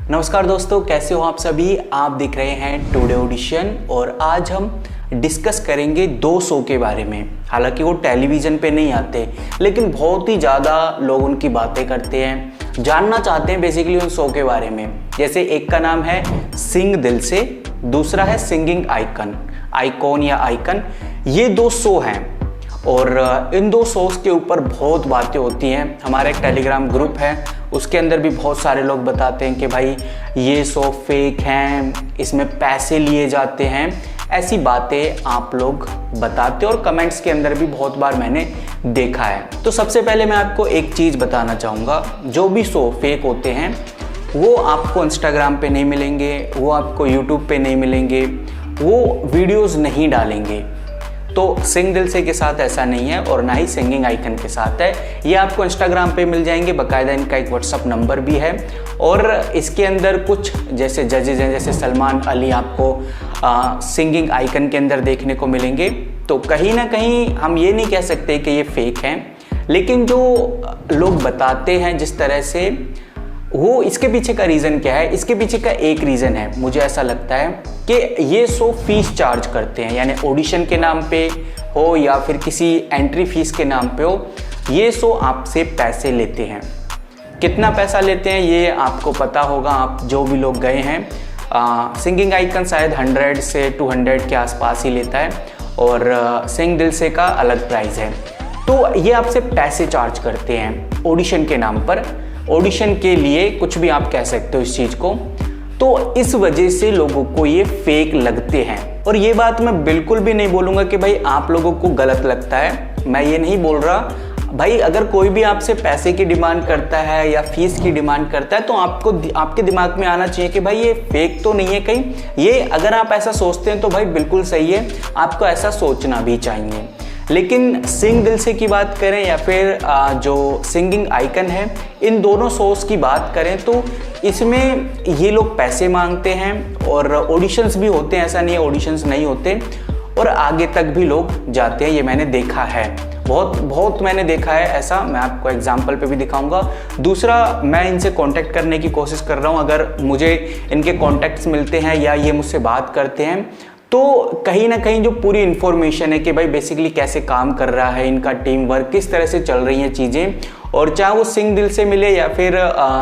नमस्कार दोस्तों, कैसे हो आप सभी। आप देख रहे हैं टुडे ऑडिशन और आज हम डिस्कस करेंगे दो शो के बारे में। हालांकि वो टेलीविज़न पे नहीं आते लेकिन बहुत ही ज़्यादा लोग उनकी बातें करते हैं, जानना चाहते हैं बेसिकली उन शो के बारे में। जैसे एक का नाम है सिंग दिल से, दूसरा है सिंगिंग आइकॉन या आइकन। ये दो शो हैं और इन दो शोज़ के ऊपर बहुत बातें होती हैं। हमारा एक टेलीग्राम ग्रुप है, उसके अंदर भी बहुत सारे लोग बताते हैं कि भाई ये शो फेक हैं, इसमें पैसे लिए जाते हैं। ऐसी बातें आप लोग बताते हो और कमेंट्स के अंदर भी बहुत बार मैंने देखा है। तो सबसे पहले मैं आपको एक चीज़ बताना चाहूँगा, जो भी शो फेक होते हैं वो आपको इंस्टाग्राम पे नहीं मिलेंगे, वो आपको यूट्यूब पे नहीं मिलेंगे, वो वीडियोज़ नहीं डालेंगे। तो सिंग दिल से के साथ ऐसा नहीं है और ना ही सिंगिंग आइकन के साथ है। ये आपको इंस्टाग्राम पे मिल जाएंगे, बाकायदा इनका एक व्हाट्सअप नंबर भी है। और इसके अंदर कुछ जैसे जजेज हैं, जैसे सलमान अली आपको सिंगिंग आइकन के अंदर देखने को मिलेंगे। तो कहीं ना कहीं हम ये नहीं कह सकते कि ये फेक हैं, लेकिन जो लोग बताते हैं जिस तरह से, वो इसके पीछे का रीज़न क्या है। इसके पीछे का एक रीज़न है, मुझे ऐसा लगता है कि ये शो फीस चार्ज करते हैं, यानी ऑडिशन के नाम पे हो या फिर किसी एंट्री फीस के नाम पे हो, ये शो आपसे पैसे लेते हैं। कितना पैसा लेते हैं ये आपको पता होगा, आप जो भी लोग गए हैं। सिंगिंग आइकन शायद 100 से 200 के आसपास ही लेता है और सिंग दिल से का अलग प्राइस है। तो ये आपसे पैसे चार्ज करते हैं ऑडिशन के नाम पर, ऑडिशन के लिए कुछ भी आप कह सकते हो इस चीज़ को। तो इस वजह से लोगों को ये फेक लगते हैं। और ये बात मैं बिल्कुल भी नहीं बोलूँगा कि भाई आप लोगों को गलत लगता है, मैं ये नहीं बोल रहा भाई। अगर कोई भी आपसे पैसे की डिमांड करता है या फीस की डिमांड करता है तो आपको आपके दिमाग में आना चाहिए कि भाई ये फेक तो नहीं है कहीं। ये अगर आप ऐसा सोचते हैं तो भाई बिल्कुल सही है, आपको ऐसा सोचना भी चाहिए। लेकिन सिंग दिल से की बात करें या फिर जो सिंगिंग आइकन है, इन दोनों शोज़ की बात करें तो इसमें ये लोग पैसे मांगते हैं और ऑडिशंस भी होते हैं, ऐसा नहीं है ऑडिशंस नहीं होते, और आगे तक भी लोग जाते हैं। ये मैंने देखा है, बहुत मैंने देखा है ऐसा। मैं आपको एग्जांपल पे भी दिखाऊंगा। दूसरा, मैं इनसे कांटेक्ट करने की कोशिश कर रहा हूँ। अगर मुझे इनके कॉन्टैक्ट्स मिलते हैं या ये मुझसे बात करते हैं तो कहीं ना कहीं जो पूरी इन्फॉर्मेशन है कि भाई बेसिकली कैसे काम कर रहा है इनका टीम वर्क, किस तरह से चल रही हैं चीज़ें, और चाहे वो सिंग दिल से मिले या फिर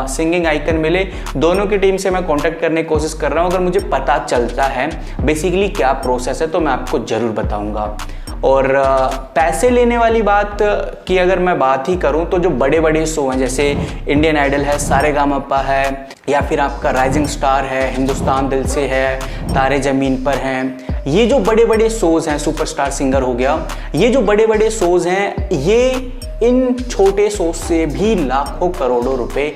सिंगिंग आइकन मिले, दोनों की टीम से मैं कांटेक्ट करने की कोशिश कर रहा हूँ। अगर मुझे पता चलता है बेसिकली क्या प्रोसेस है तो मैं आपको ज़रूर बताऊँगा। और पैसे लेने वाली बात की अगर मैं बात ही करूं तो जो बड़े बड़े शो हैं, जैसे इंडियन आइडल है, सारेगामापा है, या फिर आपका राइजिंग स्टार है, हिंदुस्तान दिल से है, तारे ज़मीन पर हैं, ये जो बड़े बड़े शोज़ हैं, सुपरस्टार सिंगर हो गया, ये जो बड़े बड़े शोज़ हैं, ये इन छोटे शो से भी लाखों करोड़ों रुपए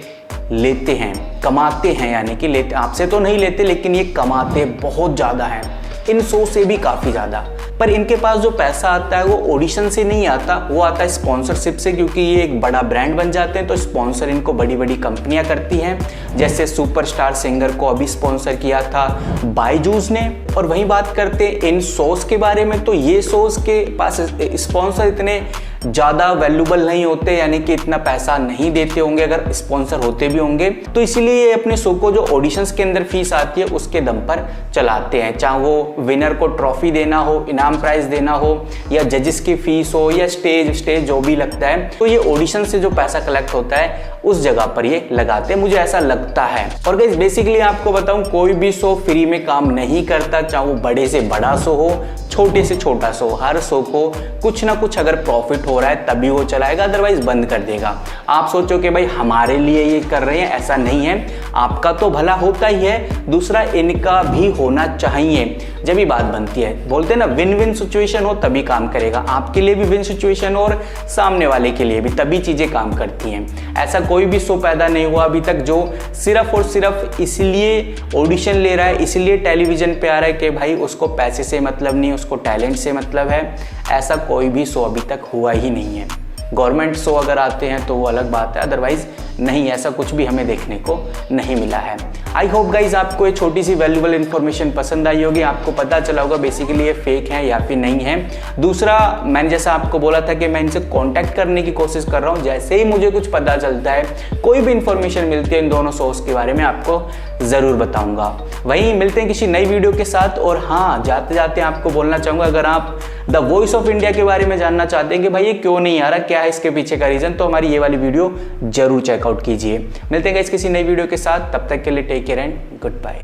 लेते हैं, कमाते हैं। यानी कि लेते, आपसे तो नहीं लेते लेकिन ये कमाते बहुत ज़्यादा हैं, इन शो से भी काफ़ी ज़्यादा। पर इनके पास जो पैसा आता है वो ऑडिशन से नहीं आता, वो आता है स्पॉन्सरशिप से, क्योंकि ये एक बड़ा ब्रांड बन जाते हैं तो स्पॉन्सर इनको बड़ी बड़ी कंपनियां करती हैं। जैसे सुपरस्टार सिंगर को अभी स्पॉन्सर किया था बायजूस ने। और वहीं बात करते हैं इन शोज़ के बारे में, तो ये शोज़ के पास स्पॉन्सर इतने ज़्यादा वैल्यूबल नहीं होते, यानी कि इतना पैसा नहीं देते होंगे अगर स्पॉन्सर होते भी होंगे। तो इसीलिए ये अपने शो को जो ऑडिशंस के अंदर फीस आती है उसके दम पर चलाते हैं, चाहे वो विनर को ट्रॉफी देना हो, इनाम प्राइज देना हो, या जजेस की फीस हो, या स्टेज जो भी लगता है। तो ये ऑडिशन से जो पैसा कलेक्ट होता है उस जगह पर ये लगाते हैं, मुझे ऐसा लगता है। और गाइस बेसिकली आपको बताऊं, कोई भी शो फ्री में काम नहीं करता, चाहे वो बड़े से बड़ा शो हो, छोटे से छोटा शो, हर शो को कुछ ना कुछ अगर प्रॉफिट हो रहा है तभी वो चलाएगा, अदरवाइज बंद कर देगा। आप सोचो कि भाई हमारे लिए ये कर रहे हैं, ऐसा नहीं है। आपका तो भला होता ही है, दूसरा इनका भी होना चाहिए, जब ही बात बनती है। बोलते हैं ना, विन विन सिचुएशन हो तभी काम करेगा। आपके लिए भी विन सिचुएशन हो और सामने वाले के लिए भी, तभी चीज़ें काम करती हैं। ऐसा कोई भी शो पैदा नहीं हुआ अभी तक जो सिर्फ और सिर्फ इसलिए ऑडिशन ले रहा है, इसलिए टेलीविज़न पे आ रहा है कि भाई उसको पैसे से मतलब नहीं, उसको टैलेंट से मतलब है। ऐसा कोई भी शो अभी तक हुआ ही नहीं है। गवर्नमेंट शो अगर आते हैं तो वो अलग बात है, अदरवाइज नहीं, ऐसा कुछ भी हमें देखने को नहीं मिला है। आई होप गाइज आपको ये छोटी सी वैल्यूबल इन्फॉर्मेशन पसंद आई होगी, आपको पता चला होगा बेसिकली ये फेक है या फिर नहीं है। दूसरा, मैंने जैसा आपको बोला था कि मैं इनसे कांटेक्ट करने की कोशिश कर रहा हूँ, जैसे ही मुझे कुछ पता चलता है, कोई भी इंफॉर्मेशन मिलती है इन दोनों सोर्स के बारे में, आपको ज़रूर बताऊंगा। वहीं मिलते हैं किसी नई वीडियो के साथ। और हाँ, जाते जाते आपको बोलना चाहूँगा, अगर आप द वॉइस ऑफ इंडिया के बारे में जानना चाहते हैं कि भाई ये क्यों नहीं आ रहा, क्या है इसके पीछे का रीज़न, तो हमारी ये वाली वीडियो जरूर चेकआउट कीजिए। मिलते हैं किसी नई वीडियो के साथ, तब तक के लिए take care and good bye.